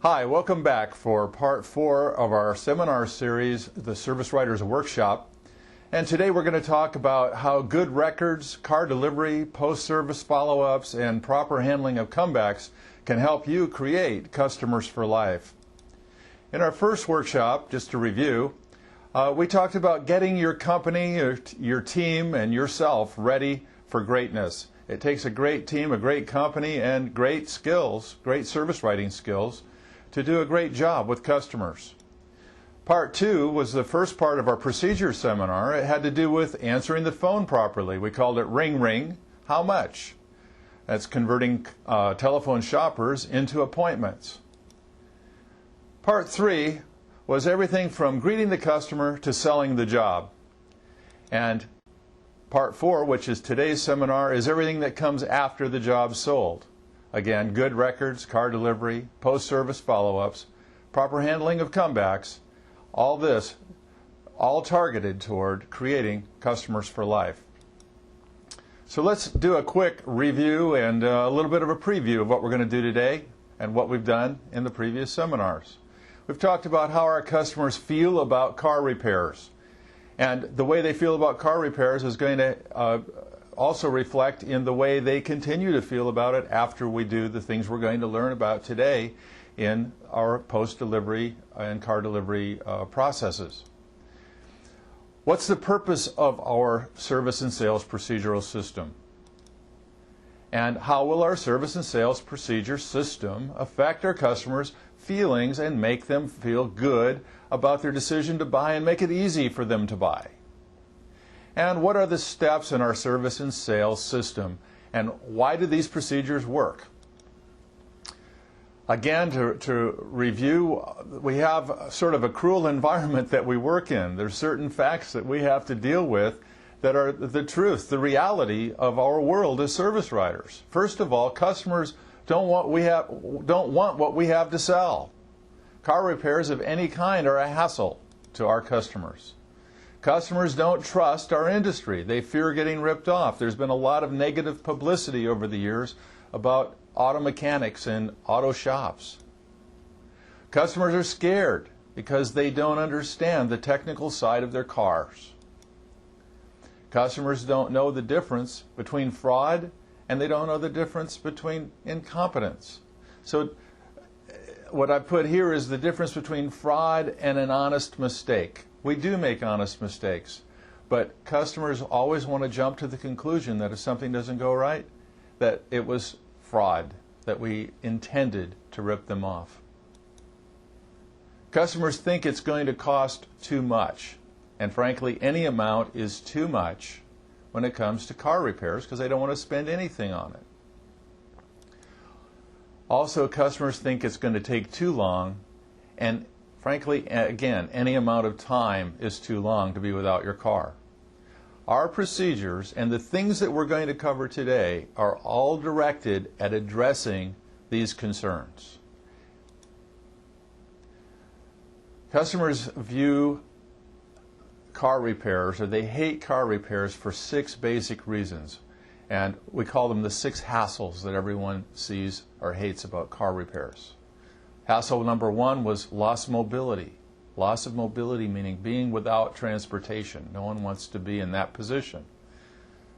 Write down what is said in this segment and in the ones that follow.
Hi, welcome back for part 4 of our seminar series, the Service Writers Workshop. And today we're going to talk about how good records, car delivery, post-service follow-ups, and proper handling of comebacks can help you create customers for life. In our first workshop, just to review, we talked about getting your company, your team, and yourself ready for greatness. It takes a great team, a great company, and great skills, great service writing skills, to do a great job with customers. Part 2 was the first part of our procedure seminar. It had to do with answering the phone properly. We called it Ring Ring, How Much? That's converting telephone shoppers into appointments. Part 3 was everything from greeting the customer to selling the job. And Part 4, which is today's seminar, is everything that comes after the job's sold. Again, good records, car delivery, post-service follow-ups, proper handling of comebacks, all this, all targeted toward creating customers for life. So let's do a quick review and a little bit of a preview of what we're going to do today and what we've done in the previous seminars. We've talked about how our customers feel about car repairs. And the way they feel about car repairs is going to also reflect in the way they continue to feel about it after we do the things we're going to learn about today in our post-delivery and car delivery processes. What's the purpose of our service and sales procedural system? And how will our service and sales procedure system affect our customers' feelings and make them feel good about their decision to buy and make it easy for them to buy? And what are the steps in our service and sales system, and why do these procedures work? Again, to review, we have sort of a cruel environment that we work in. There's certain facts that we have to deal with that are the truth, the reality of our world as service writers. First of all, customers don't want what we have to sell. Car repairs of any kind are a hassle to our customers. Customers don't trust our industry. They fear getting ripped off. There's been a lot of negative publicity over the years about auto mechanics and auto shops. Customers are scared because they don't understand the technical side of their cars. Customers don't know the difference between fraud, and they don't know the difference between incompetence. So what I put here is the difference between fraud and an honest mistake. We do make honest mistakes, but customers always want to jump to the conclusion that if something doesn't go right, that it was fraud, that we intended to rip them off. Customers think it's going to cost too much, and frankly, any amount is too much when it comes to car repairs because they don't want to spend anything on it. Also, customers think it's going to take too long, and frankly, again, any amount of time is too long to be without your car. Our procedures and the things that we're going to cover today are all directed at addressing these concerns. Customers view car repairs, or they hate car repairs for 6 basic reasons. And we call them the 6 hassles that everyone sees or hates about car repairs. Hassle number 1 was loss of mobility. Loss of mobility meaning being without transportation. No one wants to be in that position.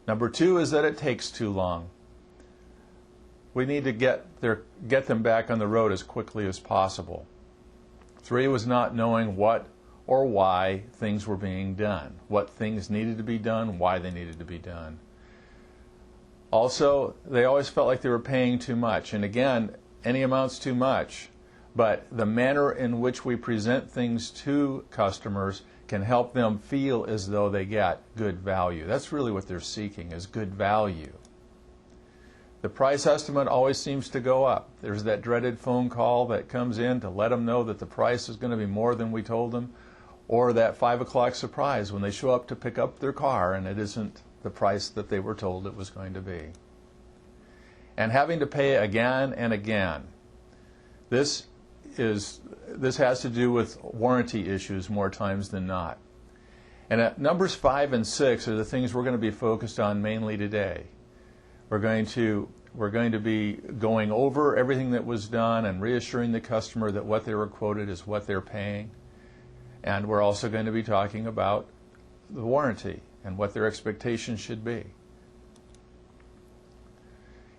Number 2 is that it takes too long. We need to get them back on the road as quickly as possible. 3 was not knowing what or why things were being done. What things needed to be done, why they needed to be done. Also, they always felt like they were paying too much. And again, any amount's too much. But the manner in which we present things to customers can help them feel as though they get good value. That's really what they're seeking, is good value. The price estimate always seems to go up. There's that dreaded phone call that comes in to let them know that the price is going to be more than we told them, or that 5 o'clock surprise when they show up to pick up their car and it isn't the price that they were told it was going to be. And having to pay again and again. This has to do with warranty issues more times than not. And numbers 5 and 6 are the things we're going to be focused on mainly today. We're going to We're going to be going over everything that was done and reassuring the customer that what they were quoted is what they're paying. And we're also going to be talking about the warranty and what their expectations should be.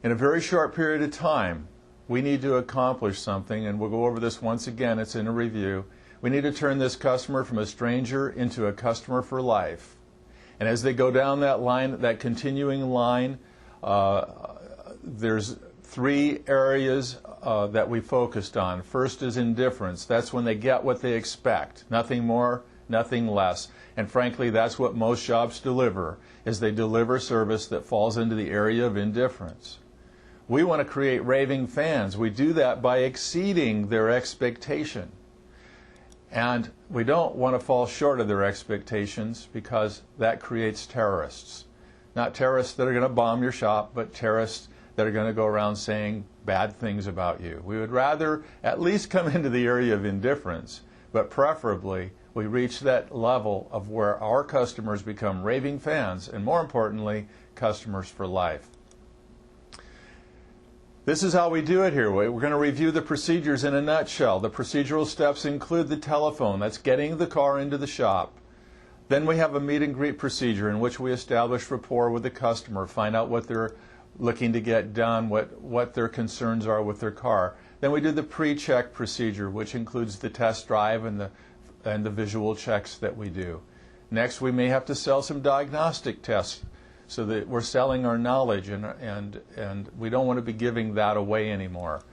In a very short period of time, we need to accomplish something, and we'll go over this once again. It's in a review. We need to turn this customer from a stranger into a customer for life. And as they go down that line, that continuing line, there's three areas that we focused on. First is indifference. That's when they get what they expect. Nothing more, nothing less. And frankly, that's what most shops deliver, is they deliver service that falls into the area of indifference. We want to create raving fans. We do that by exceeding their expectation. And we don't want to fall short of their expectations because that creates terrorists. Not terrorists that are going to bomb your shop, but terrorists that are going to go around saying bad things about you. We would rather at least come into the area of indifference, but preferably we reach that level of where our customers become raving fans and, more importantly, customers for life. This is how we do it here. We're going to review the procedures in a nutshell. The procedural steps include the telephone. That's getting the car into the shop. Then we have a meet and greet procedure in which we establish rapport with the customer, find out what they're looking to get done, what their concerns are with their car. Then we do the pre-check procedure, which includes the test drive and the visual checks that we do. Next, we may have to sell some diagnostic tests so that we're selling our knowledge, and we don't want to be giving that away anymore.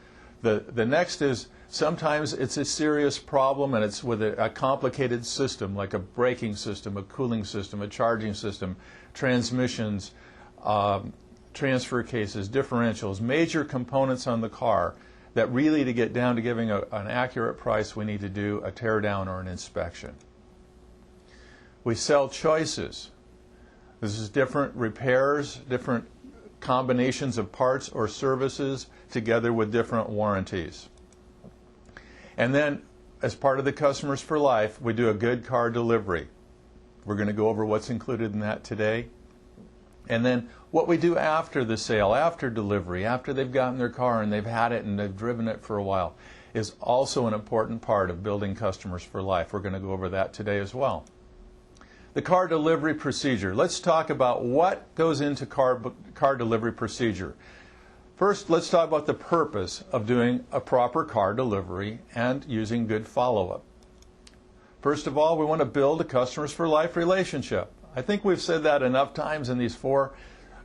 The next is sometimes it's a serious problem and it's with a complicated system like a braking system, a cooling system, a charging system, transmissions, transfer cases, differentials, major components on the car that really, to get down to giving an accurate price, we need to do a tear down or an inspection. We sell choices. This is different repairs, different combinations of parts or services together with different warranties. And then, as part of the Customers for Life, we do a good car delivery. We're going to go over what's included in that today. And then what we do after the sale, after delivery, after they've gotten their car and they've had it and they've driven it for a while, is also an important part of building Customers for Life. We're going to go over that today as well. The car delivery procedure. Let's talk about what goes into car delivery procedure. First, let's talk about the purpose of doing a proper car delivery and using good follow-up. First of all, we want to build a Customers for Life relationship. I think we've said that enough times in these four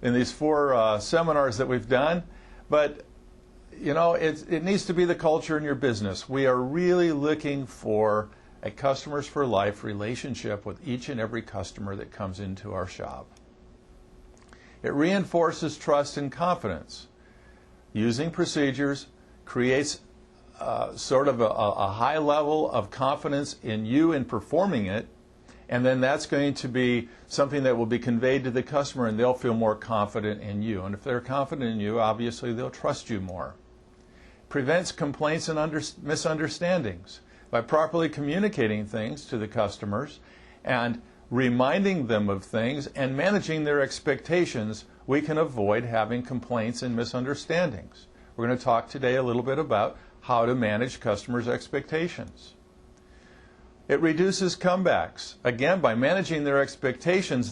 seminars that we've done, but you know, it needs to be the culture in your business. We are really looking for a Customers for Life relationship with each and every customer that comes into our shop. It reinforces trust and confidence. Using procedures creates sort of a high level of confidence in you in performing it, and then that's going to be something that will be conveyed to the customer and they'll feel more confident in you. And if they're confident in you, obviously they'll trust you more. Prevents complaints and misunderstandings. By properly communicating things to the customers and reminding them of things and managing their expectations, we can avoid having complaints and misunderstandings. We're going to talk today a little bit about how to manage customers' expectations. It reduces comebacks. Again, by managing their expectations,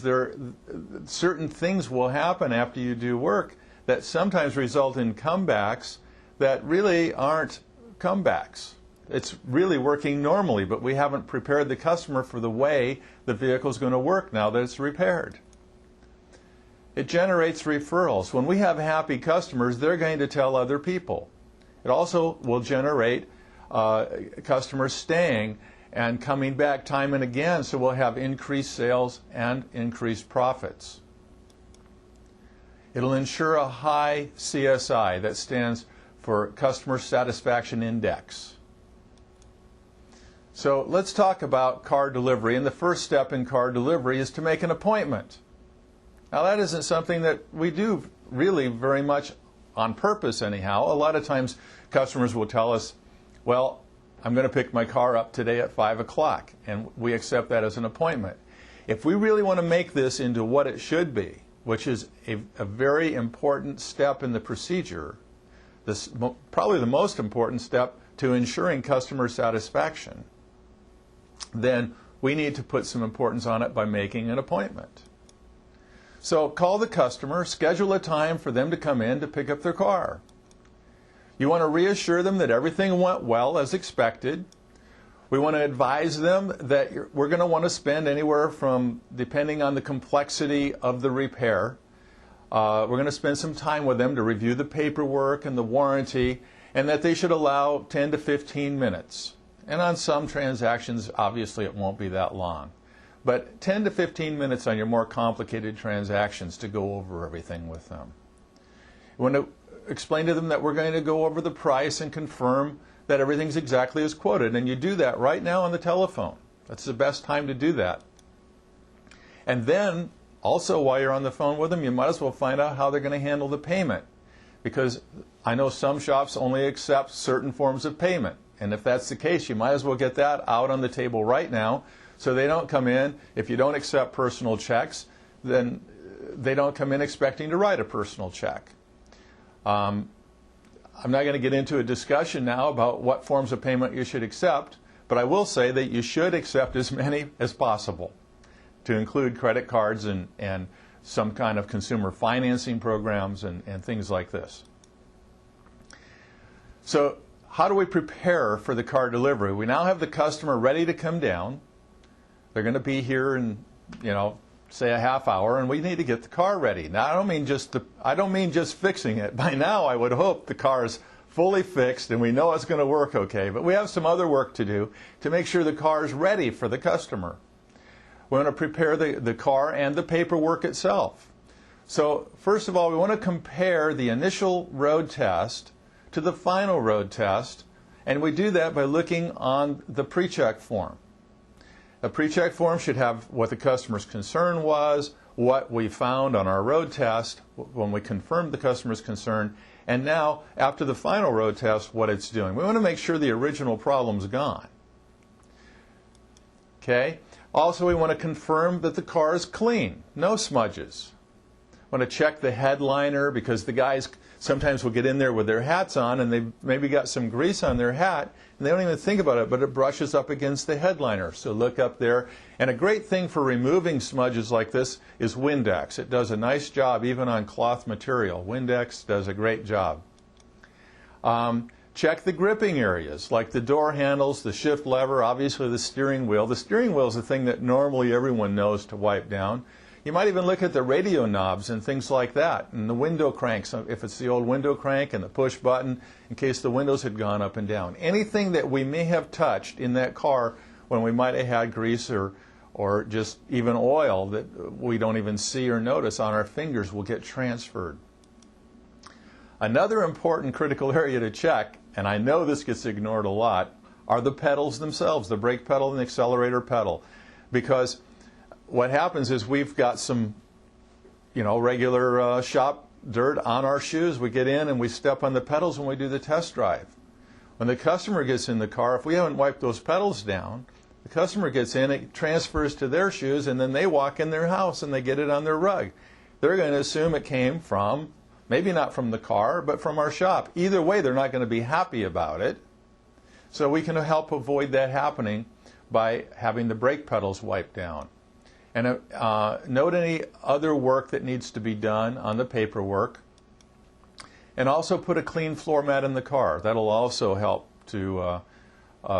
certain things will happen after you do work that sometimes result in comebacks that really aren't comebacks. It's really working normally, but we haven't prepared the customer for the way the vehicle is going to work now that it's repaired. It generates referrals. When we have happy customers, they're going to tell other people. It also will generate customers staying and coming back time and again, so we'll have increased sales and increased profits. It'll ensure a high CSI, that stands for Customer Satisfaction Index. So let's talk about car delivery, and the first step in car delivery is to make an appointment. Now that isn't something that we do really very much on purpose anyhow. A lot of times customers will tell us, well, I'm going to pick my car up today at 5 o'clock, and we accept that as an appointment. If we really want to make this into what it should be, which is a very important step in the procedure, probably the most important step to ensuring customer satisfaction, then we need to put some importance on it by making an appointment. So call the customer, schedule a time for them to come in to pick up their car. You want to reassure them that everything went well as expected. We want to advise them that we're going to want to spend anywhere from, depending on the complexity of the repair, we're going to spend some time with them to review the paperwork and the warranty, and that they should allow 10 to 15 minutes. And on some transactions, obviously it won't be that long. But 10 to 15 minutes on your more complicated transactions to go over everything with them. You want to explain to them that we're going to go over the price and confirm that everything's exactly as quoted. And you do that right now on the telephone. That's the best time to do that. And then, also while you're on the phone with them, you might as well find out how they're going to handle the payment. Because I know some shops only accept certain forms of payment. And if that's the case, you might as well get that out on the table right now so they don't come in. If you don't accept personal checks, then they don't come in expecting to write a personal check. I'm not going to get into a discussion now about what forms of payment you should accept, but I will say that you should accept as many as possible, to include credit cards and some kind of consumer financing programs and things like this. So how do we prepare for the car delivery? We now have the customer ready to come down. They're going to be here in, say a half hour, and we need to get the car ready. Now, I don't mean just fixing it. By now, I would hope the car is fully fixed and we know it's going to work okay. But we have some other work to do to make sure the car is ready for the customer. We want to prepare the car and the paperwork itself. So, first of all, we want to compare the initial road test to the final road test, and we do that by looking on the pre-check form. A pre-check form should have what the customer's concern was, what we found on our road test when we confirmed the customer's concern, and now, after the final road test, what it's doing. We want to make sure the original problem's gone. Okay? Also, we want to confirm that the car is clean, no smudges. We want to check the headliner, because the guys sometimes will get in there with their hats on and they've maybe got some grease on their hat and they don't even think about it, but it brushes up against the headliner. So look up there. And a great thing for removing smudges like this is Windex. It does a nice job even on cloth material. Windex does a great job. Check the gripping areas, like the door handles, the shift lever, obviously the steering wheel. The steering wheel is the thing that normally everyone knows to wipe down. You might even look at the radio knobs and things like that, and the window cranks, if it's the old window crank, and the push button, in case the windows had gone up and down. Anything that we may have touched in that car when we might have had grease or just even oil that we don't even see or notice on our fingers will get transferred. Another important critical area to check, and I know this gets ignored a lot, are the pedals themselves, the brake pedal and the accelerator pedal. Because what happens is we've got some, regular shop dirt on our shoes. We get in and we step on the pedals when we do the test drive. When the customer gets in the car, if we haven't wiped those pedals down, the customer gets in, it transfers to their shoes, and then they walk in their house and they get it on their rug. They're going to assume it came from, maybe not from the car, but from our shop. Either way, they're not going to be happy about it. So we can help avoid that happening by having the brake pedals wiped down. And note any other work that needs to be done on the paperwork. And also put a clean floor mat in the car. That'll also help to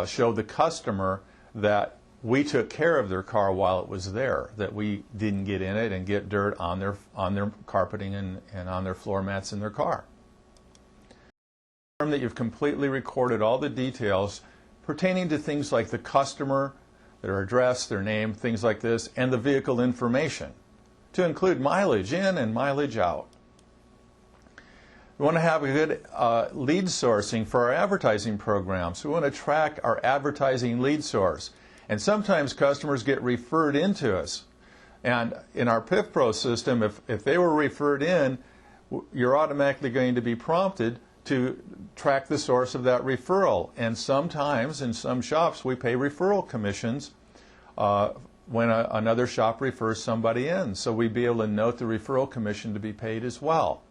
show the customer that we took care of their car while it was there, that we didn't get in it and get dirt on their carpeting and on their floor mats in their car. Confirm that you've completely recorded all the details pertaining to things like the customer, their address, their name, things like this, and the vehicle information, to include mileage in and mileage out. We want to have a good lead sourcing for our advertising programs. We want to track our advertising lead source. And sometimes customers get referred into us. And in our PIF Pro system, if they were referred in, you're automatically going to be prompted to track the source of that referral. And sometimes, in some shops, we pay referral commissions when another shop refers somebody in. So we'd be able to note the referral commission to be paid as well.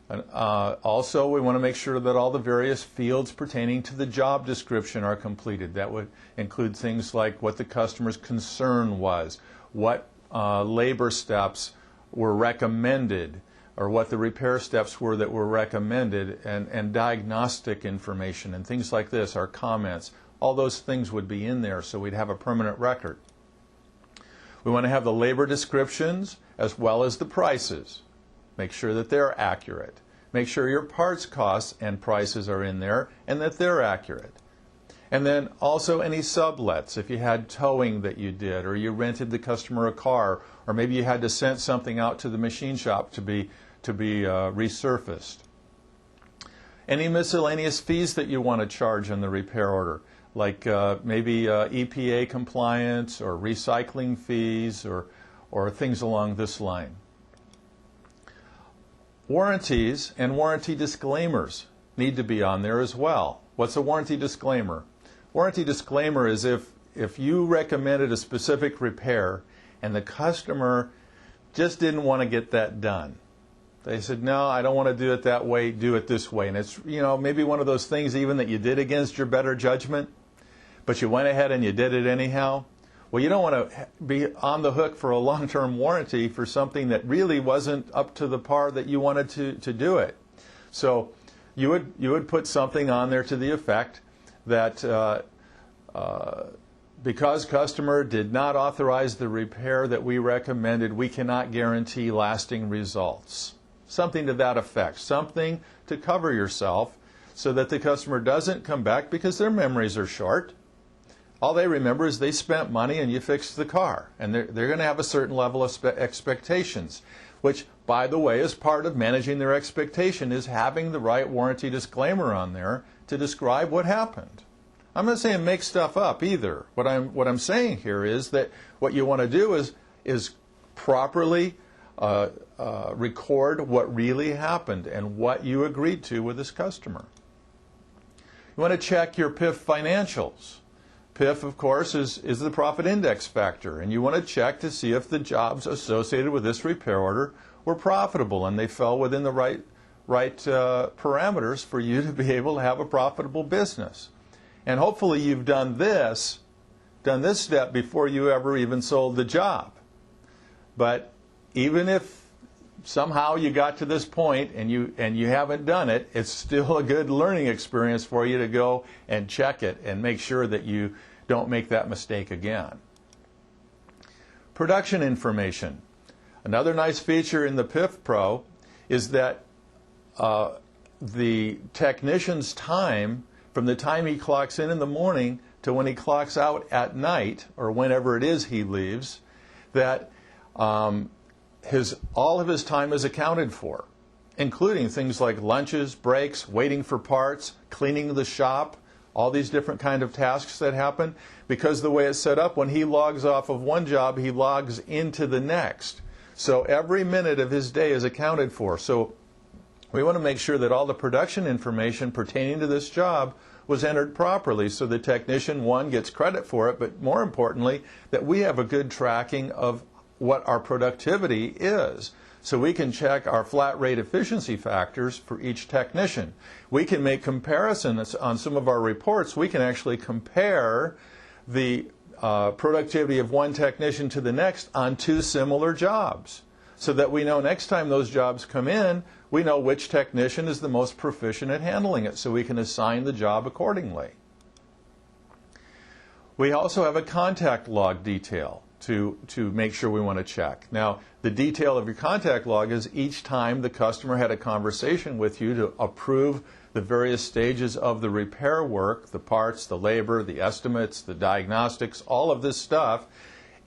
And, also, we want to make sure that all the various fields pertaining to the job description are completed. That would include things like what the customer's concern was, what labor steps were recommended, or what the repair steps were that were recommended, and diagnostic information and things like this, our comments. All those things would be in there, so we'd have a permanent record. We want to have the labor descriptions as well as the prices. Make sure that they're accurate. Make sure your parts costs and prices are in there and that they're accurate. And then also any sublets, if you had towing that you did, or you rented the customer a car, or maybe you had to send something out to the machine shop to be resurfaced. Any miscellaneous fees that you want to charge on the repair order, like maybe EPA compliance or recycling fees or things along this line. Warranties and warranty disclaimers need to be on there as well. What's a warranty disclaimer? Warranty disclaimer is if you recommended a specific repair and the customer just didn't want to get that done. They said, no, I don't want to do it that way, do it this way. And it's, maybe one of those things even that you did against your better judgment, but you went ahead and you did it anyhow. Well, you don't want to be on the hook for a long-term warranty for something that really wasn't up to the par that you wanted to do it. So you would put something on there to the effect that because customer did not authorize the repair that we recommended, we cannot guarantee lasting results. Something to that effect. Something to cover yourself so that the customer doesn't come back because their memories are short. All they remember is they spent money and you fixed the car. And they're going to have a certain level of expectations, which, by the way, is part of managing their expectation, is having the right warranty disclaimer on there to describe what happened. I'm not saying make stuff up either. What I'm saying here is that what you want to do is properly record what really happened and what you agreed to with this customer. You want to check your PIF financials. PIF, of course, is the profit index factor, and you want to check to see if the jobs associated with this repair order were profitable and they fell within the right parameters for you to be able to have a profitable business. And hopefully you've done this step before you ever even sold the job. But even if somehow you got to this point and you haven't done it, it's still a good learning experience for you to go and check it and make sure that you don't make that mistake again. Production information. Another nice feature in the PIF Pro is that the technician's time, from the time he clocks in the morning to when he clocks out at night, or whenever it is he leaves, that all of his time is accounted for, including things like lunches, breaks, waiting for parts, cleaning the shop, all these different kind of tasks that happen, because the way it's set up, when he logs off of one job, he logs into the next. So every minute of his day is accounted for. So we want to make sure that all the production information pertaining to this job was entered properly, so the technician, one, gets credit for it, but more importantly, that we have a good tracking of what our productivity is. So we can check our flat rate efficiency factors for each technician. We can make comparisons on some of our reports. We can actually compare the productivity of one technician to the next on two similar jobs, so that we know next time those jobs come in, we know which technician is the most proficient at handling it, so we can assign the job accordingly. We also have a contact log detail to make sure we want to check. Now, the detail of your contact log is each time the customer had a conversation with you to approve the various stages of the repair work, the parts, the labor, the estimates, the diagnostics, all of this stuff,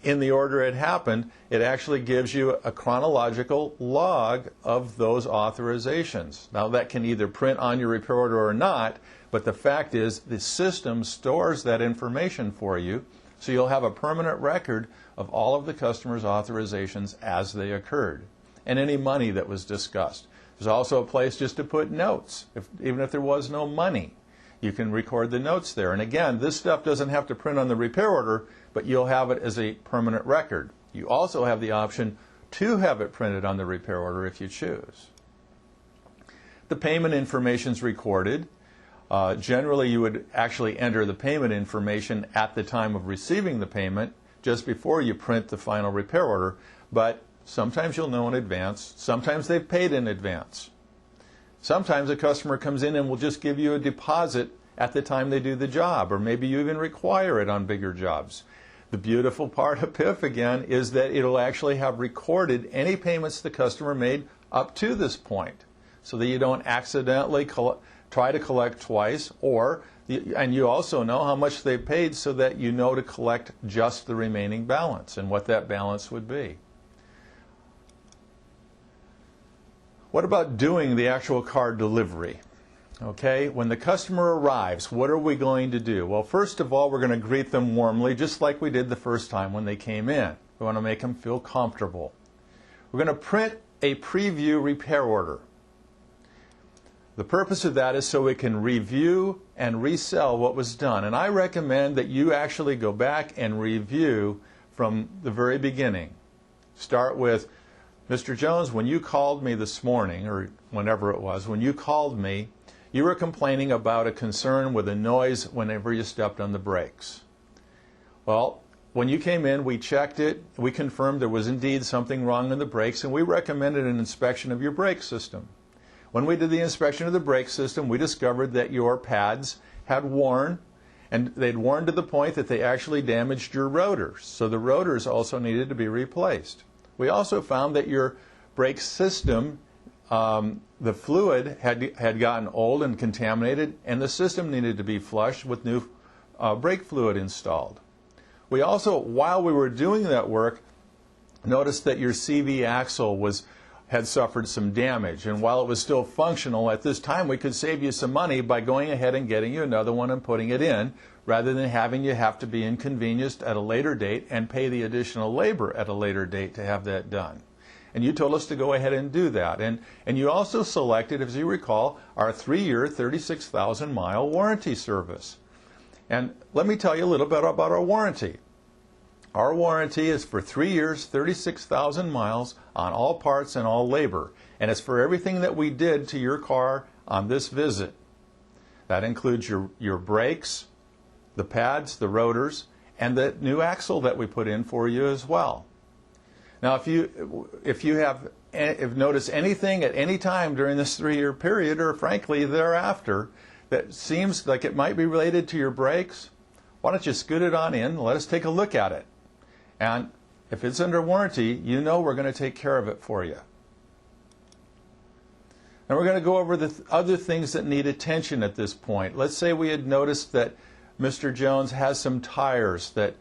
in the order it happened. It actually gives you a chronological log of those authorizations. Now, that can either print on your repair order or not, but the fact is the system stores that information for you, so you'll have a permanent record of all of the customer's authorizations as they occurred, and any money that was discussed. There's also a place just to put notes. Even if there was no money, you can record the notes there. And again, this stuff doesn't have to print on the repair order, but you'll have it as a permanent record. You also have the option to have it printed on the repair order if you choose. The payment information is recorded. Generally, you would actually enter the payment information at the time of receiving the payment, just before you print the final repair order, but sometimes you'll know in advance. Sometimes they've paid in advance. Sometimes a customer comes in and will just give you a deposit at the time they do the job, or maybe you even require it on bigger jobs. The beautiful part of PIF, again, is that it'll actually have recorded any payments the customer made up to this point, so that you don't accidentally try to collect twice, and you also know how much they paid so that you know to collect just the remaining balance and what that balance would be. What about doing the actual car delivery? Okay, when the customer arrives, what are we going to do? Well, first of all, we're going to greet them warmly, just like we did the first time when they came in. We want to make them feel comfortable. We're going to print a preview repair order. The purpose of that is so we can review and resell what was done. And I recommend that you actually go back and review from the very beginning. Start with, Mr. Jones, when you called me this morning, or whenever it was, when you called me, you were complaining about a concern with a noise whenever you stepped on the brakes. Well, when you came in, we checked it, we confirmed there was indeed something wrong in the brakes, and we recommended an inspection of your brake system. When we did the inspection of the brake system, we discovered that your pads had worn, and they'd worn to the point that they actually damaged your rotors. So the rotors also needed to be replaced. We also found that your brake system, the fluid had gotten old and contaminated, and the system needed to be flushed with new brake fluid installed. We also, while we were doing that work, noticed that your CV axle had suffered some damage, and while it was still functional at this time, we could save you some money by going ahead and getting you another one and putting it in, rather than having you have to be inconvenienced at a later date and pay the additional labor at a later date to have that done. And you told us to go ahead and do that. And you also selected, as you recall, our 3-year, 36,000-mile warranty service. And let me tell you a little bit about our warranty. Our warranty is for 3 years, 36,000 miles on all parts and all labor. And it's for everything that we did to your car on this visit. That includes your brakes, the pads, the rotors, and the new axle that we put in for you as well. Now, if you have noticed anything at any time during this 3-year period, or frankly thereafter, that seems like it might be related to your brakes, why don't you scoot it on in and let us take a look at it. And if it's under warranty, you know we're going to take care of it for you. And we're going to go over the other things that need attention at this point. Let's say we had noticed that Mr. Jones has some tires that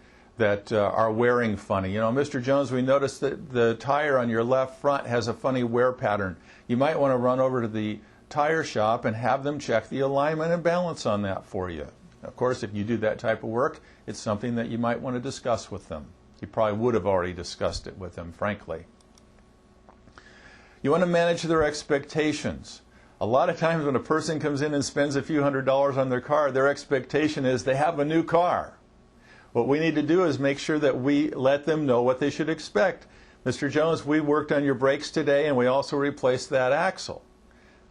are wearing funny. You know, Mr. Jones, we noticed that the tire on your left front has a funny wear pattern. You might want to run over to the tire shop and have them check the alignment and balance on that for you. Of course, if you do that type of work, it's something that you might want to discuss with them. You probably would have already discussed it with them, frankly. You want to manage their expectations. A lot of times when a person comes in and spends a few $100s on their car, their expectation is they have a new car. What we need to do is make sure that we let them know what they should expect. Mr. Jones, we worked on your brakes today and we also replaced that axle.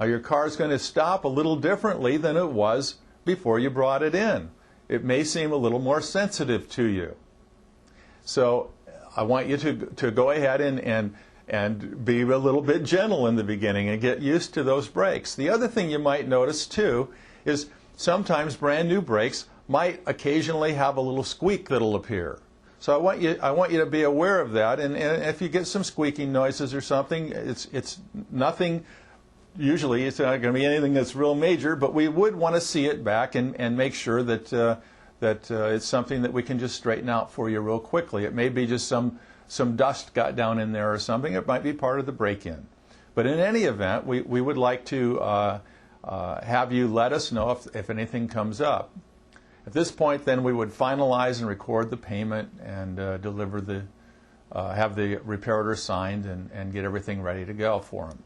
Now your car is going to stop a little differently than it was before you brought it in. It may seem a little more sensitive to you. So I want you to go ahead and be a little bit gentle in the beginning and get used to those brakes. The other thing you might notice too is sometimes brand new brakes might occasionally have a little squeak that'll appear. So I want you to be aware of that, and if you get some squeaking noises or something, it's nothing. Usually it's not going to be anything that's real major, but we would want to see it back and make sure that it's something that we can just straighten out for you real quickly. It may be just some dust got down in there or something. It might be part of the break-in. But in any event, we would like to have you let us know if anything comes up. At this point, then, we would finalize and record the payment and have the repair order signed and get everything ready to go for them.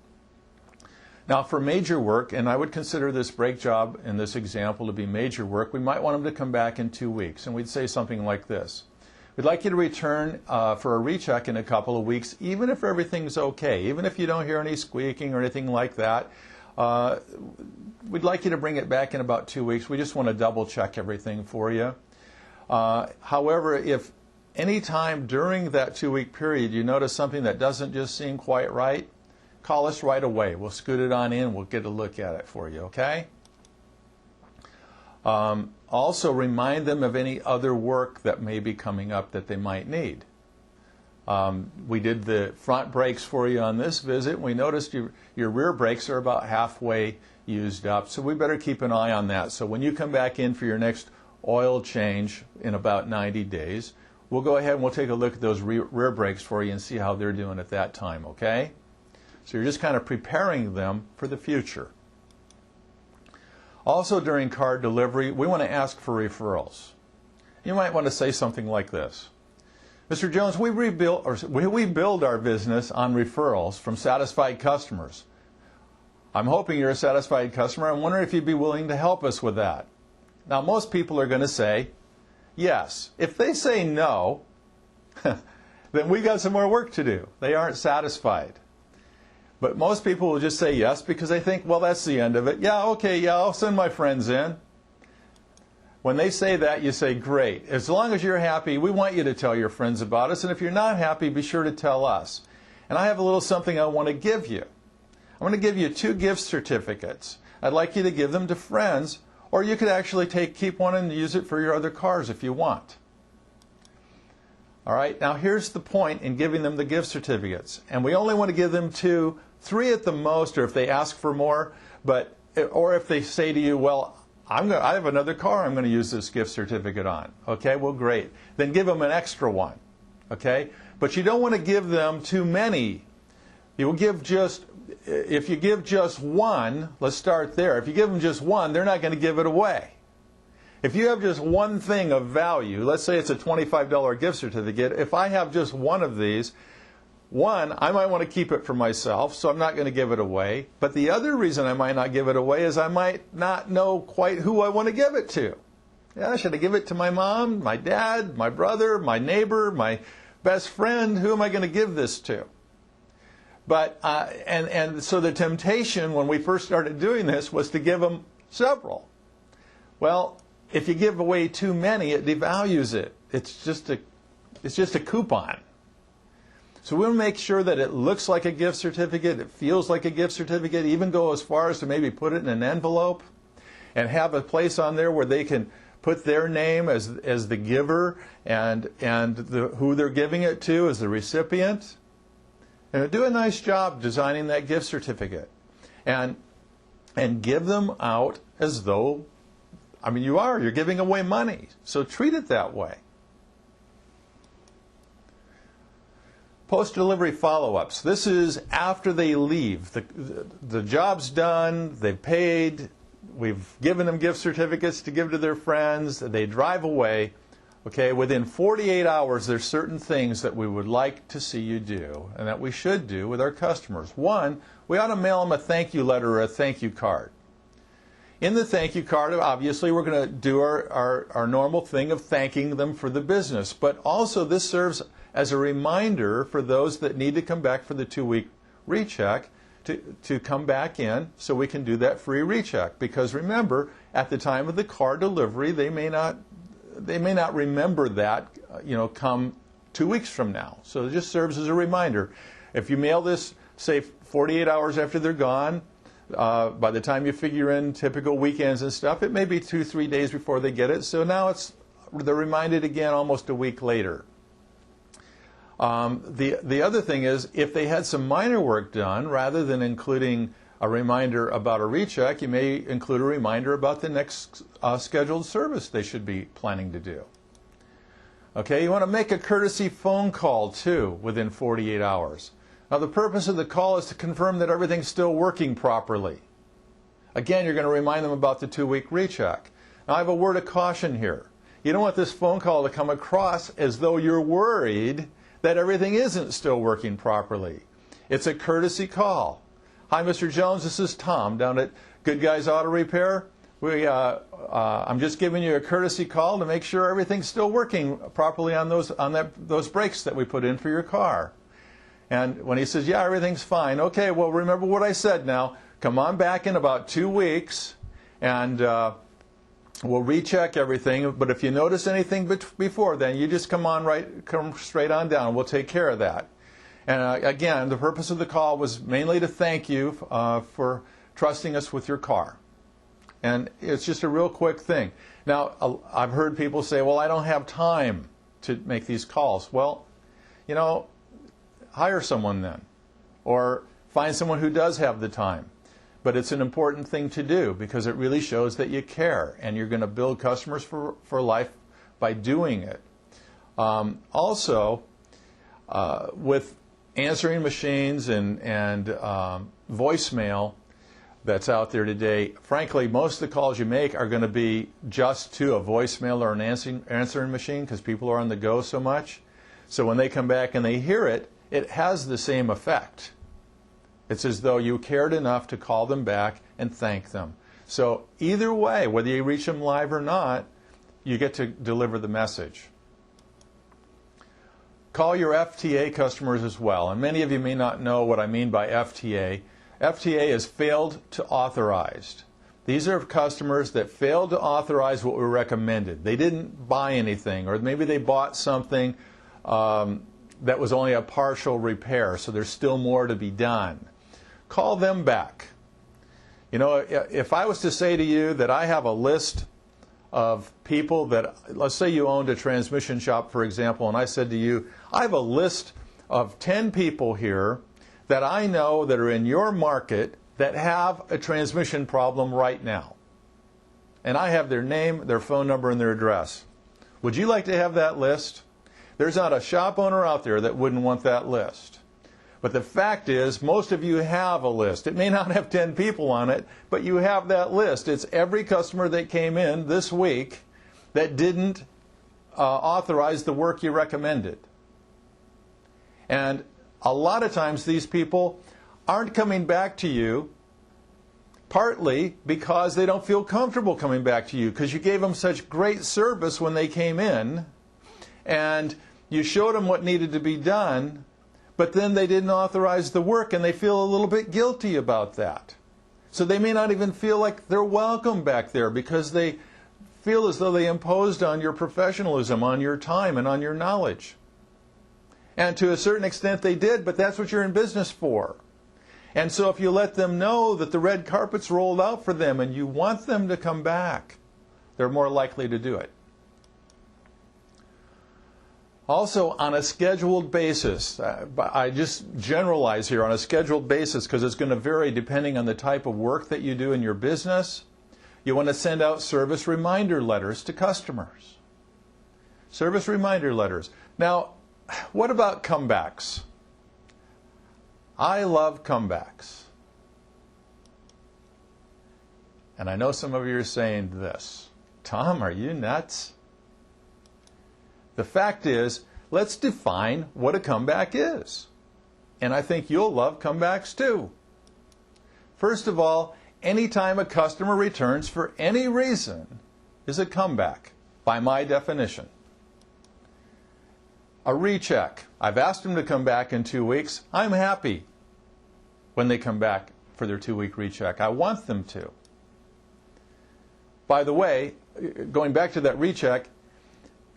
Now, for major work, and I would consider this brake job in this example to be major work, we might want them to come back in 2 weeks. And we'd say something like this. We'd like you to return for a recheck in a couple of weeks, even if everything's okay, even if you don't hear any squeaking or anything like that. We'd like you to bring it back in about 2 weeks. We just want to double check everything for you. However, if any time during that 2-week period you notice something that doesn't just seem quite right, call us right away. We'll scoot it on in. We'll get a look at it for you, okay? Also, remind them of any other work that may be coming up that they might need. We did the front brakes for you on this visit. We noticed your rear brakes are about halfway used up, so we better keep an eye on that. So when you come back in for your next oil change in about 90 days, we'll go ahead and we'll take a look at those rear brakes for you and see how they're doing at that time, okay? So you're just kind of preparing them for the future. Also, during car delivery, we want to ask for referrals. You might want to say something like this. Mr. Jones, we build our business on referrals from satisfied customers. I'm hoping you're a satisfied customer. I'm wondering if you'd be willing to help us with that. Now, most people are going to say yes. If they say no, then we've got some more work to do. They aren't satisfied. But most people will just say yes because they think, well, that's the end of it. Yeah, okay, yeah, I'll send my friends in. When they say that, you say, great. As long as you're happy, we want you to tell your friends about us. And if you're not happy, be sure to tell us. And I have a little something I want to give you. I want to give you 2 gift certificates. I'd like you to give them to friends, or you could actually keep one and use it for your other cars if you want. All right, now here's the point in giving them the gift certificates. And we only want to give them 2, 3 at the most, or if they ask for more, or if they say to you, well, I have another car I'm going to use this gift certificate on. Okay, well, great. Then give them an extra one. Okay, but you don't want to give them too many. You will give if you give just one, let's start there. If you give them just one, they're not going to give it away. If you have just one thing of value, let's say it's a $25 gift certificate, if I have just one of these, I might want to keep it for myself, so I'm not going to give it away. But the other reason I might not give it away is I might not know quite who I want to give it to. Yeah, should I give it to my mom, my dad, my brother, my neighbor, my best friend? Who am I going to give this to? But and so the temptation when we first started doing this was to give them several. Well, if you give away too many, it devalues it. It's just a coupon. So we'll make sure that it looks like a gift certificate, it feels like a gift certificate, even go as far as to maybe put it in an envelope and have a place on there where they can put their name as the giver and who they're giving it to as the recipient. And do a nice job designing that gift certificate. And give them out as though, you're giving away money. So treat it that way. Post-delivery follow-ups. This is after they leave. The job's done, they've paid, we've given them gift certificates to give to their friends, they drive away. Okay, within 48 hours, there's certain things that we would like to see you do and that we should do with our customers. One, we ought to mail them a thank you letter or a thank you card. In the thank you card, obviously, we're going to do our normal thing of thanking them for the business. But also, this serves as a reminder for those that need to come back for the 2-week recheck to come back in so we can do that free recheck. Because remember, at the time of the car delivery, they may not remember that, come 2 weeks from now. So it just serves as a reminder. If you mail this, say, 48 hours after they're gone, by the time you figure in typical weekends and stuff, it may be 2-3 days before they get it. So now they're reminded again almost a week later. The other thing is, if they had some minor work done, rather than including a reminder about a recheck, you may include a reminder about the next scheduled service they should be planning to do. Okay, you want to make a courtesy phone call too within 48 hours. Now the purpose of the call is to confirm that everything's still working properly. Again, you're going to remind them about the 2-week recheck. Now I have a word of caution here. You don't want this phone call to come across as though you're worried that everything isn't still working properly. It's a courtesy call. Hi, Mr. Jones, this is Tom down at Good Guys Auto Repair. I'm just giving you a courtesy call to make sure everything's still working properly on those brakes that we put in for your car. And when he says, yeah, everything's fine, okay, well, remember what I said now. Come on back in about 2 weeks, and we'll recheck everything. But if you notice anything before then, you just come straight on down. We'll take care of that. And again, the purpose of the call was mainly to thank you for trusting us with your car. And it's just a real quick thing. Now, I've heard people say, well, I don't have time to make these calls. Well, you know, hire someone then, or find someone who does have the time. But it's an important thing to do because it really shows that you care, and you're going to build customers for life by doing it. Also, with answering machines and voicemail that's out there today, frankly, most of the calls you make are going to be just to a voicemail or an answering machine because people are on the go so much. So when they come back and they hear it, it has the same effect. It's as though you cared enough to call them back and thank them. So either way, whether you reach them live or not, you get to deliver the message. Call your FTA customers as well. And many of you may not know what I mean by FTA. FTA is failed to authorized. These are customers that failed to authorize what we recommended. They didn't buy anything, or maybe they bought something that was only a partial repair, so there's still more to be done. Call them back. You know, if I was to say to you that I have a list of people that, let's say you owned a transmission shop, for example, and I said to you, I have a list of 10 people here that I know that are in your market that have a transmission problem right now. And I have their name, their phone number, and their address. Would you like to have that list? There's not a shop owner out there that wouldn't want that list. But the fact is, most of you have a list. It may not have 10 people on it, but you have that list. It's every customer that came in this week that didn't authorize the work you recommended. And a lot of times these people aren't coming back to you partly because they don't feel comfortable coming back to you because you gave them such great service when they came in and you showed them what needed to be done, but then they didn't authorize the work and they feel a little bit guilty about that. So they may not even feel like they're welcome back there because they feel as though they imposed on your professionalism, on your time, and on your knowledge. And to a certain extent they did, but that's what you're in business for. And so if you let them know that the red carpet's rolled out for them and you want them to come back, they're more likely to do it. Also, on a scheduled basis, I just generalize here, on a scheduled basis because it's going to vary depending on the type of work that you do in your business, you want to send out service reminder letters to customers. Service reminder letters. Now, what about comebacks? I love comebacks. And I know some of you are saying this, Tom, are you nuts? The fact is, let's define what a comeback is. And I think you'll love comebacks too. First of all, anytime a customer returns for any reason is a comeback, by my definition. A recheck. I've asked them to come back in 2 weeks. I'm happy when they come back for their 2-week recheck. I want them to. By the way, going back to that recheck,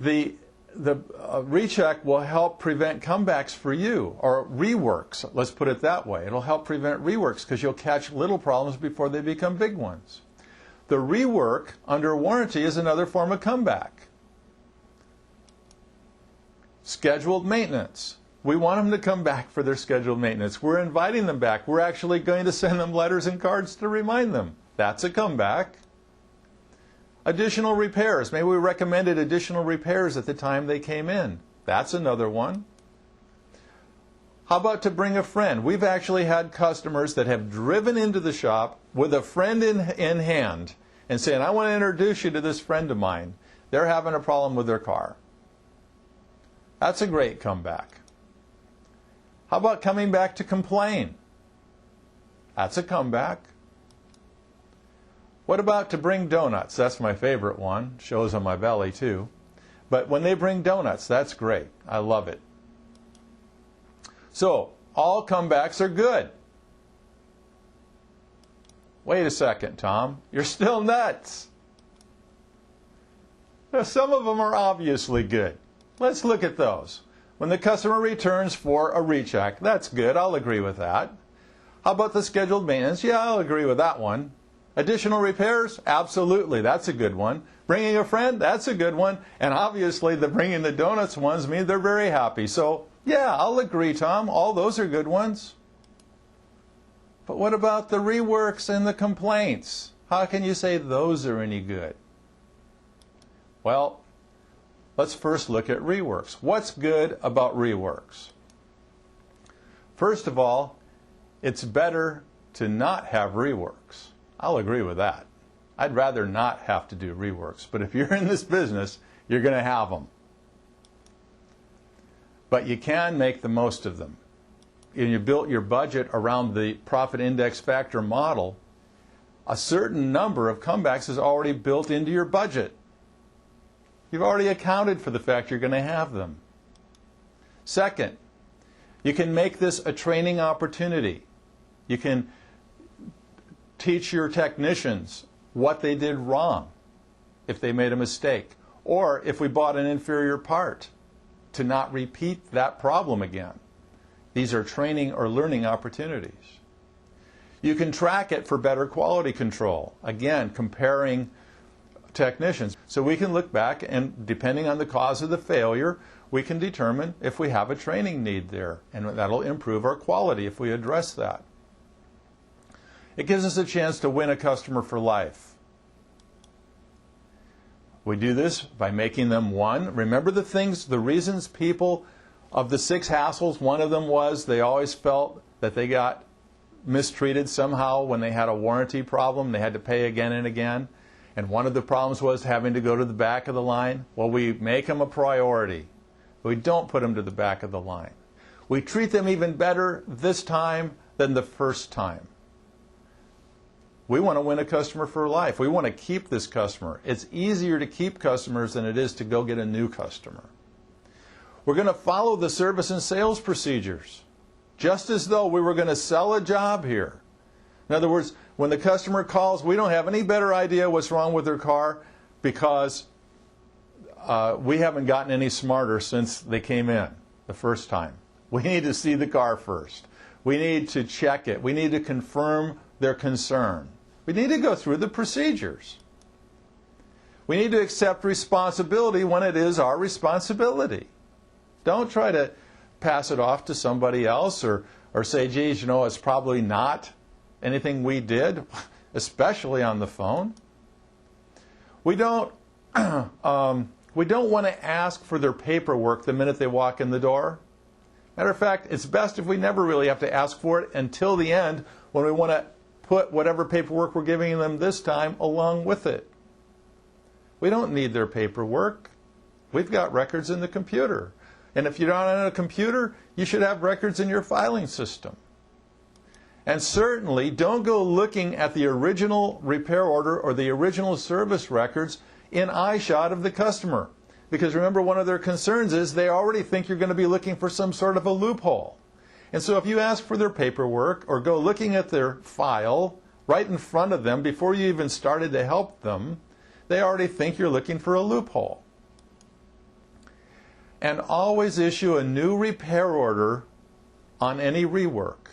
the recheck will help prevent comebacks for you, or reworks. Let's put it that way. It'll help prevent reworks because you'll catch little problems before they become big ones. The rework under warranty is another form of comeback. Scheduled maintenance. We want them to come back for their scheduled maintenance. We're inviting them back. We're actually going to send them letters and cards to remind them. That's a comeback. Additional repairs. Maybe we recommended additional repairs at the time they came in. That's another one. How about to bring a friend? We've actually had customers that have driven into the shop with a friend in hand and saying, I want to introduce you to this friend of mine. They're having a problem with their car. That's a great comeback. How about coming back to complain? That's a comeback. What about to bring donuts? That's my favorite one. Shows on my belly too. But when they bring donuts, that's great. I love it. So, all comebacks are good. Wait a second, Tom. You're still nuts. Now, some of them are obviously good. Let's look at those. When the customer returns for a recheck, that's good. I'll agree with that. How about the scheduled maintenance? Yeah, I'll agree with that one. Additional repairs? Absolutely. That's a good one. Bringing a friend? That's a good one. And obviously, the bringing the donuts ones mean they're very happy. So, yeah, I'll agree, Tom. All those are good ones. But what about the reworks and the complaints? How can you say those are any good? Well, let's first look at reworks. What's good about reworks? First of all, it's better to not have reworks. I'll agree with that. I'd rather not have to do reworks. But if you're in this business, you're going to have them. But you can make the most of them. And you built your budget around the profit index factor model, a certain number of comebacks is already built into your budget. You've already accounted for the fact you're going to have them. Second, you can make this a training opportunity. You can teach your technicians what they did wrong if they made a mistake, or if we bought an inferior part, to not repeat that problem again. These are training or learning opportunities. You can track it for better quality control. Again, comparing technicians. So we can look back and, depending on the cause of the failure, we can determine if we have a training need there, and that'll improve our quality if we address that. It gives us a chance to win a customer for life. We do this by making them one. Remember the reasons people, of the 6 hassles, one of them was they always felt that they got mistreated somehow when they had a warranty problem. They had to pay again and again. And one of the problems was having to go to the back of the line. Well, we make them a priority. We don't put them to the back of the line. We treat them even better this time than the first time. We want to win a customer for life. We want to keep this customer. It's easier to keep customers than it is to go get a new customer. We're going to follow the service and sales procedures, just as though we were going to sell a job here. In other words, when the customer calls, we don't have any better idea what's wrong with their car because we haven't gotten any smarter since they came in the first time. We need to see the car first. We need to check it. We need to confirm their concern. We need to go through the procedures. We need to accept responsibility when it is our responsibility. Don't try to pass it off to somebody else or say, geez, you know, it's probably not anything we did, especially on the phone. We don't want to ask for their paperwork the minute they walk in the door. Matter of fact, it's best if we never really have to ask for it until the end when we want to put whatever paperwork we're giving them this time along with it. We don't need their paperwork. We've got records in the computer. And if you're not on a computer, you should have records in your filing system. And certainly, don't go looking at the original repair order or the original service records in eyeshot of the customer. Because remember, one of their concerns is they already think you're going to be looking for some sort of a loophole. And so if you ask for their paperwork or go looking at their file right in front of them before you even started to help them, they already think you're looking for a loophole. And always issue a new repair order on any rework.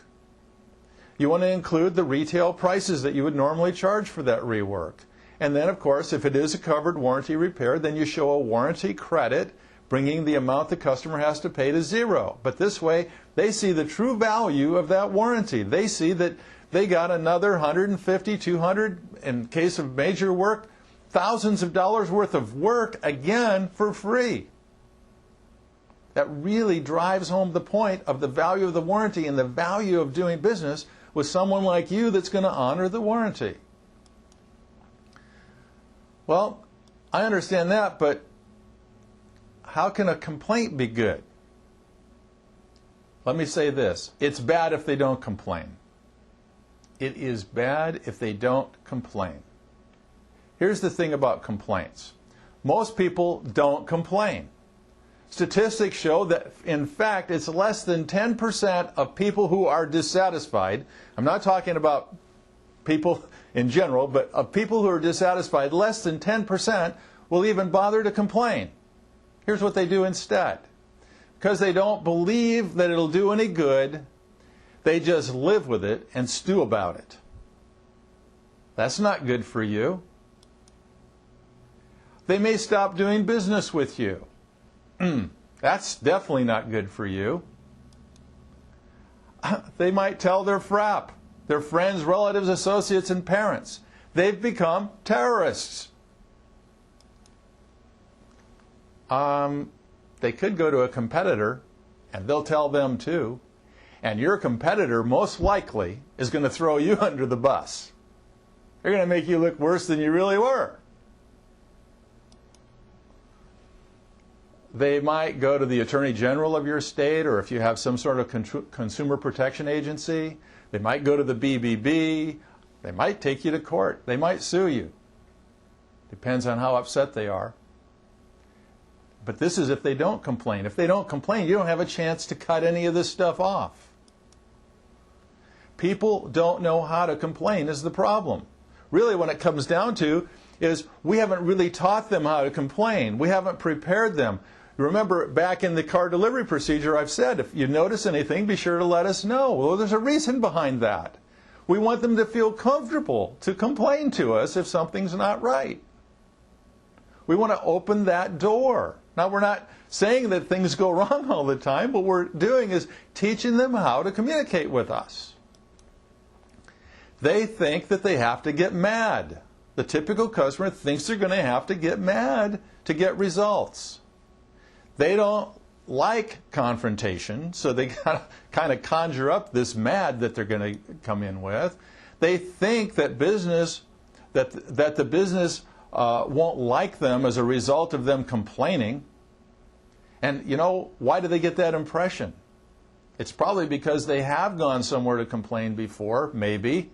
You want to include the retail prices that you would normally charge for that rework. And then, of course, if it is a covered warranty repair, then you show a warranty credit, bringing the amount the customer has to pay to zero. But this way, they see the true value of that warranty. They see that they got another 150, 200, in case of major work, thousands of dollars worth of work, again, for free. That really drives home the point of the value of the warranty and the value of doing business with someone like you that's going to honor the warranty. Well, I understand that, but how can a complaint be good? Let me say this. It's bad if they don't complain. It is bad if they don't complain. Here's the thing about complaints. Most people don't complain. Statistics show that, in fact, it's less than 10% of people who are dissatisfied. I'm not talking about people in general, but of people who are dissatisfied, less than 10% will even bother to complain. Here's what they do instead. Because they don't believe that it'll do any good, they just live with it and stew about it. That's not good for you. They may stop doing business with you. That's definitely not good for you. They might tell their frap, their friends, relatives, associates, and parents. They've become terrorists. They could go to a competitor, and they'll tell them too. And your competitor, most likely, is going to throw you under the bus. They're going to make you look worse than you really were. They might go to the Attorney General of your state, or if you have some sort of consumer protection agency, they might go to the BBB. They might take you to court. They might sue you. Depends on how upset they are. But this is if they don't complain. If they don't complain, you don't have a chance to cut any of this stuff off. People don't know how to complain is the problem. Really, what it comes down to is we haven't really taught them how to complain. We haven't prepared them. Remember, back in the car delivery procedure, I've said, if you notice anything, be sure to let us know. Well, there's a reason behind that. We want them to feel comfortable to complain to us if something's not right. We want to open that door. Now, we're not saying that things go wrong all the time. What we're doing is teaching them how to communicate with us. They think that they have to get mad. The typical customer thinks they're going to have to get mad to get results. They don't like confrontation, so they kind of conjure up this mad that they're going to come in with. They think that that the business won't like them as a result of them complaining. And you know, why do they get that impression? It's probably because they have gone somewhere to complain before, maybe,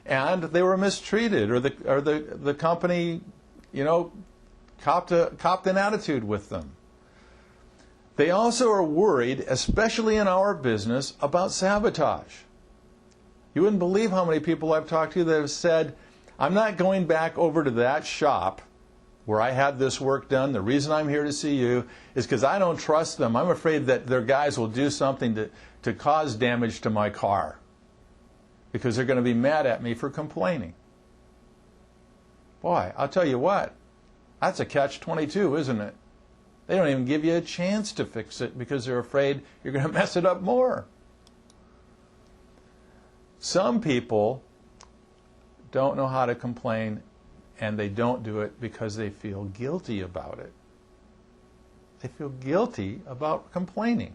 and they were mistreated, or the company, you know, copped an attitude with them. They also are worried, especially in our business, about sabotage. You wouldn't believe how many people I've talked to that have said, I'm not going back over to that shop where I had this work done. The reason I'm here to see you is because I don't trust them. I'm afraid that their guys will do something to cause damage to my car because they're going to be mad at me for complaining. Boy, I'll tell you what, that's a catch-22, isn't it? They don't even give you a chance to fix it because they're afraid you're going to mess it up more. Some people don't know how to complain, and they don't do it because they feel guilty about it. They feel guilty about complaining.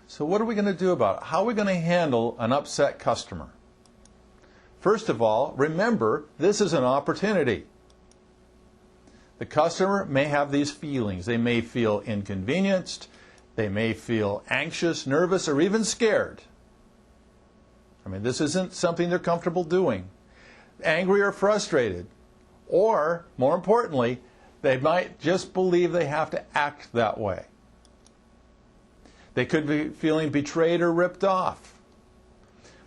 So what are we going to do about it? How are we going to handle an upset customer? First of all, remember, this is an opportunity. The customer may have these feelings. They may feel inconvenienced. They may feel anxious, nervous, or even scared. I mean, this isn't something they're comfortable doing. Angry or frustrated. Or, more importantly, they might just believe they have to act that way. They could be feeling betrayed or ripped off.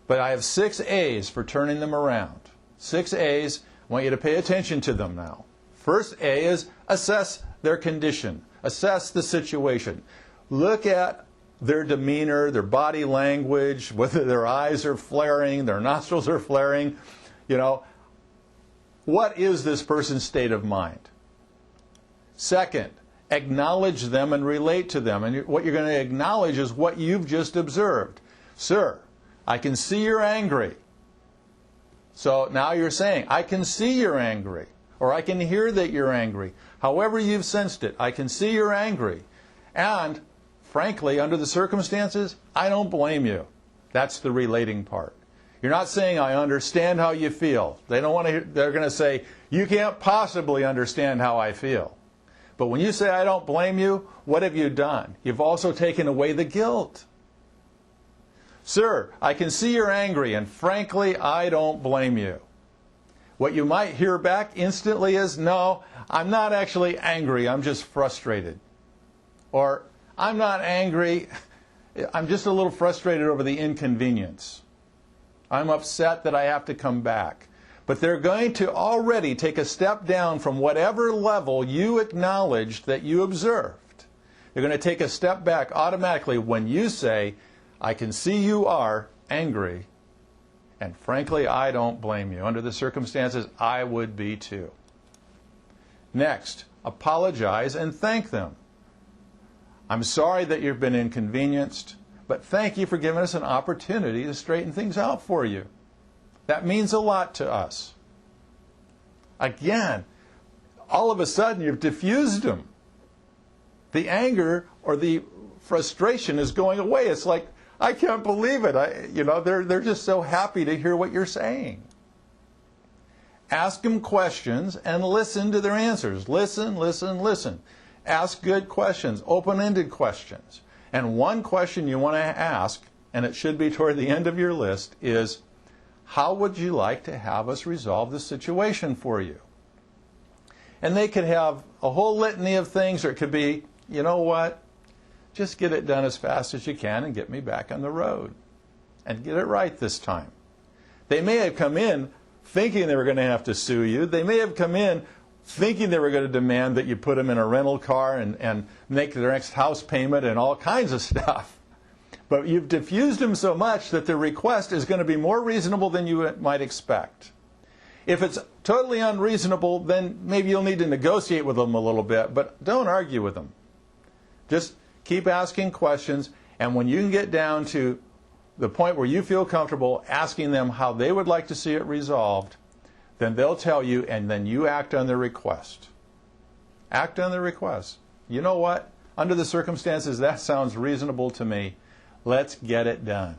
But I have 6 A's for turning them around. 6 A's. I want you to pay attention to them now. First A is assess their condition. Assess the situation. Look at their demeanor, their body language, whether their eyes are flaring, their nostrils are flaring. You know, what is this person's state of mind? Second, acknowledge them and relate to them. And what you're going to acknowledge is what you've just observed. Sir, I can see you're angry. So now you're saying, I can see you're angry. Or I can hear that you're angry. However you've sensed it, I can see you're angry. And, frankly, under the circumstances, I don't blame you. That's the relating part. You're not saying, I understand how you feel. They don't want to hear, they're going to say, you can't possibly understand how I feel. But when you say, I don't blame you, what have you done? You've also taken away the guilt. Sir, I can see you're angry, and frankly, I don't blame you. What you might hear back instantly is, no, I'm not actually angry, I'm just frustrated. Or, I'm not angry, I'm just a little frustrated over the inconvenience. I'm upset that I have to come back. But they're going to already take a step down from whatever level you acknowledged that you observed. They're going to take a step back automatically when you say, I can see you are angry, and frankly, I don't blame you. Under the circumstances, I would be too. Next, apologize and thank them. I'm sorry that you've been inconvenienced, but thank you for giving us an opportunity to straighten things out for you. That means a lot to us. Again, all of a sudden you've diffused them. The anger or the frustration is going away. It's like, I can't believe it. They're just so happy to hear what you're saying. Ask them questions and listen to their answers. Listen, listen, listen. Ask good questions, open-ended questions. And one question you want to ask, and it should be toward the end of your list, is, how would you like to have us resolve the situation for you? And they could have a whole litany of things, or it could be, you know what, just get it done as fast as you can and get me back on the road. And get it right this time. They may have come in thinking they were going to have to sue you. They may have come in thinking they were going to demand that you put them in a rental car and make their next house payment and all kinds of stuff. But you've diffused them so much that their request is going to be more reasonable than you might expect. If it's totally unreasonable, then maybe you'll need to negotiate with them a little bit, but don't argue with them. Just keep asking questions, and when you can get down to the point where you feel comfortable asking them how they would like to see it resolved, then they'll tell you, and then you act on their request. Act on their request. You know what? Under the circumstances, that sounds reasonable to me. Let's get it done.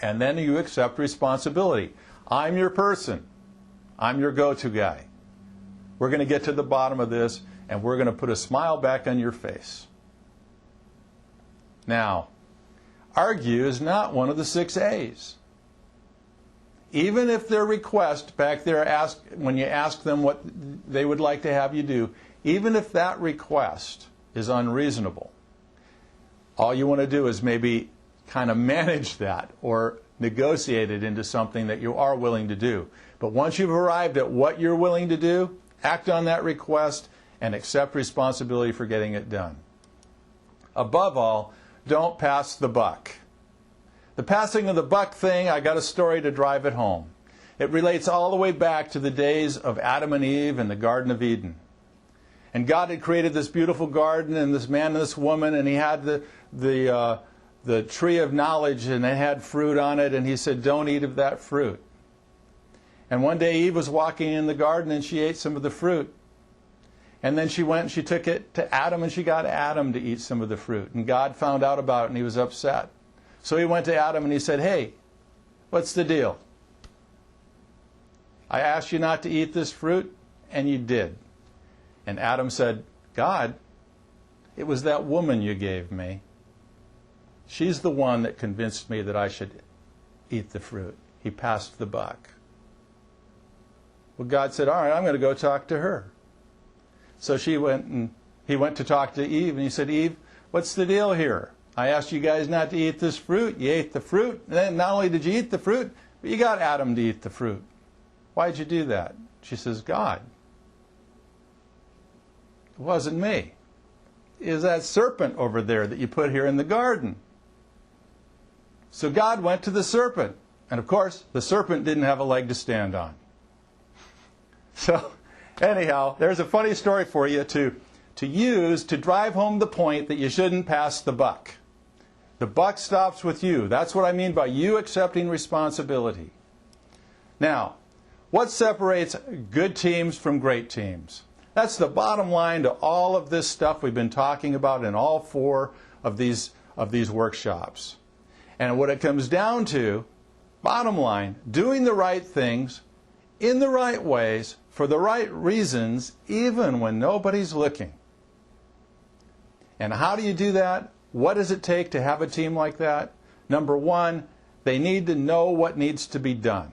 And then you accept responsibility. I'm your person. I'm your go-to guy. We're going to get to the bottom of this, and we're going to put a smile back on your face. Now, argue is not one of the 6 A's. Even if their request back there, when you ask them what they would like to have you do, even if that request is unreasonable, all you want to do is maybe kind of manage that or negotiate it into something that you are willing to do. But once you've arrived at what you're willing to do, act on that request and accept responsibility for getting it done. Above all, don't pass the buck. The passing of the buck thing, I got a story to drive it home. It relates all the way back to the days of Adam and Eve in the Garden of Eden. And God had created this beautiful garden and this man and this woman, and he had the tree of knowledge, and it had fruit on it, and he said, don't eat of that fruit. And one day Eve was walking in the garden and she ate some of the fruit. And then she went and she took it to Adam and she got Adam to eat some of the fruit. And God found out about it and he was upset. So he went to Adam and he said, hey, what's the deal? I asked you not to eat this fruit and you did. And Adam said, God, it was that woman you gave me. She's the one that convinced me that I should eat the fruit. He passed the buck. Well, God said, all right, I'm going to go talk to her. So he went to talk to Eve, and he said, Eve, what's the deal here? I asked you guys not to eat this fruit. You ate the fruit. And then not only did you eat the fruit, but you got Adam to eat the fruit. Why'd you do that? She says, God. It wasn't me. It was that serpent over there that you put here in the garden. So God went to the serpent. And of course, the serpent didn't have a leg to stand on. So, anyhow, there's a funny story for you to use to drive home the point that you shouldn't pass the buck. The buck stops with you. That's what I mean by you accepting responsibility. Now, what separates good teams from great teams? That's the bottom line to all of this stuff we've been talking about in all 4 of these workshops. And what it comes down to, bottom line, doing the right things in the right ways for the right reasons, even when nobody's looking. And how do you do that? What does it take to have a team like that? Number 1, they need to know what needs to be done.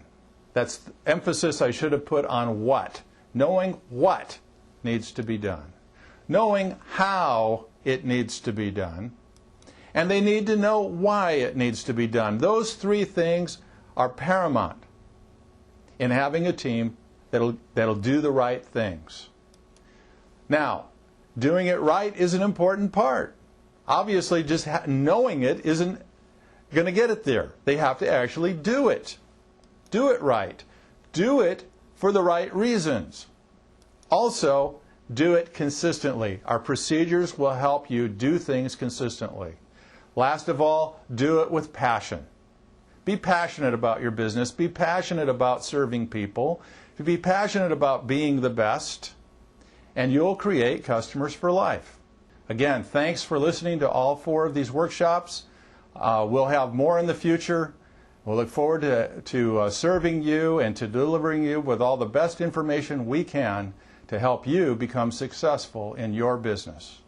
That's the emphasis I should have put on what. Knowing what needs to be done. Knowing how it needs to be done. And they need to know why it needs to be done. Those three things are paramount in having a team that'll do the right things. Now, doing it right is an important part. Obviously, just knowing it isn't going to get it there. They have to actually do it. Do it right. Do it for the right reasons. Also, do it consistently. Our procedures will help you do things consistently. Last of all, do it with passion. Be passionate about your business. Be passionate about serving people. Be passionate about being the best. And you'll create customers for life. Again, thanks for listening to all 4 of these workshops. We'll have more in the future. We'll look forward to serving you and to delivering you with all the best information we can to help you become successful in your business.